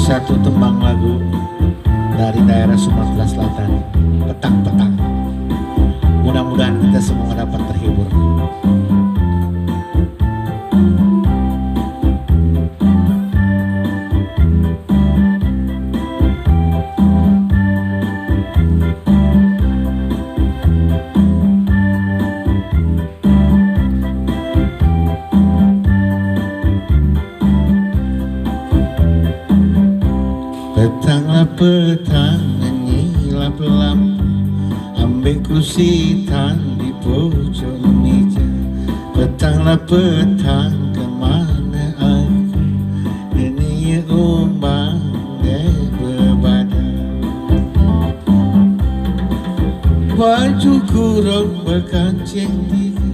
Satu tembang lagu dari daerah Sumatera Selatan, Petang-petang. Mudah-mudahan kita semua dapat terhibur. Petanglah petang menyilap lampu, ambil kursi tan di pojok meja. Petanglah petang kemana aku, dunia ombang dan berbadan. Baju kurung berkancing diri,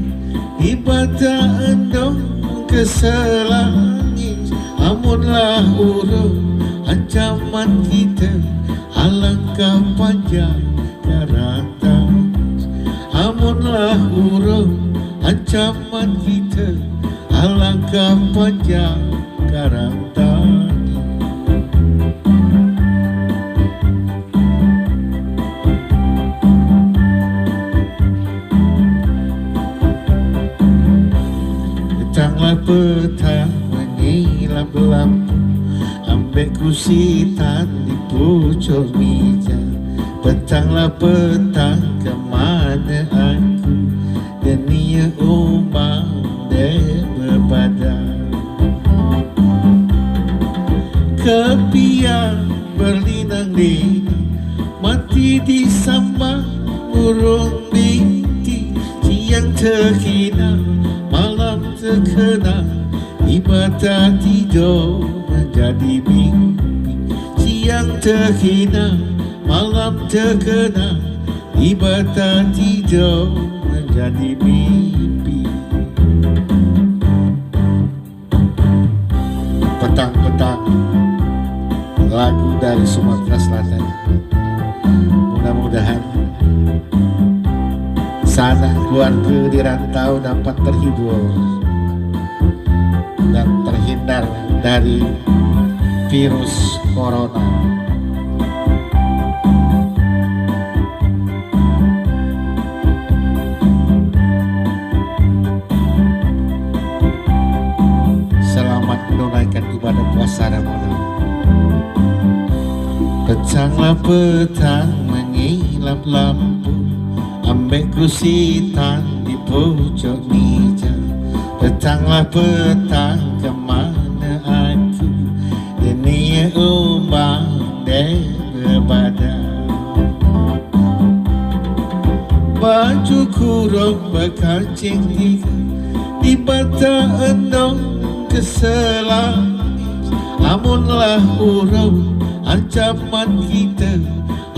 di bata endong keselangis. Amunlah urung ancaman kita, alangkah panjang karata. Amunlah urung ancaman kita, alangkah panjang karata. Petanglah petang menyilap lampu, ambil kursi tan di pojok meja. Petanglah petang kemana aku, dunia ombang dan berbadan. Kepiang berlinang-linang, mati disambang burung binti. Siang terhina, malam terkenang, ibadah tidur menjadi mimpi. Siang terhina, malam terkenang, ibadah tidur menjadi mimpi. Petang-petang, lagu dari Sumatera Selatan. Mudah-mudahan sanak keluarga di rantau dapat terhibur dan terhindar dari virus corona. Selamat menunaikan ibadah puasa Ramadan. Petanglah petang menyilap lampu, ambil kursi tan di pojok meja. Petanglah petang kemana aku, dunia ombang dan berbadan. Baju kurung berkancing tiga, di bata endong keselangis. Amunlah urung ancaman kita,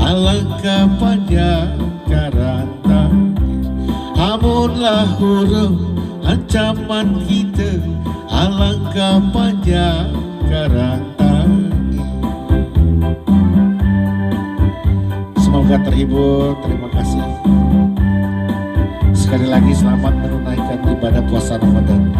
alangkah panjang karata. Amunlah urung ancaman kita, alangkah panjang karata. Semoga terhibur. Terima kasih. Sekali lagi selamat menunaikan ibadah puasa Ramadan.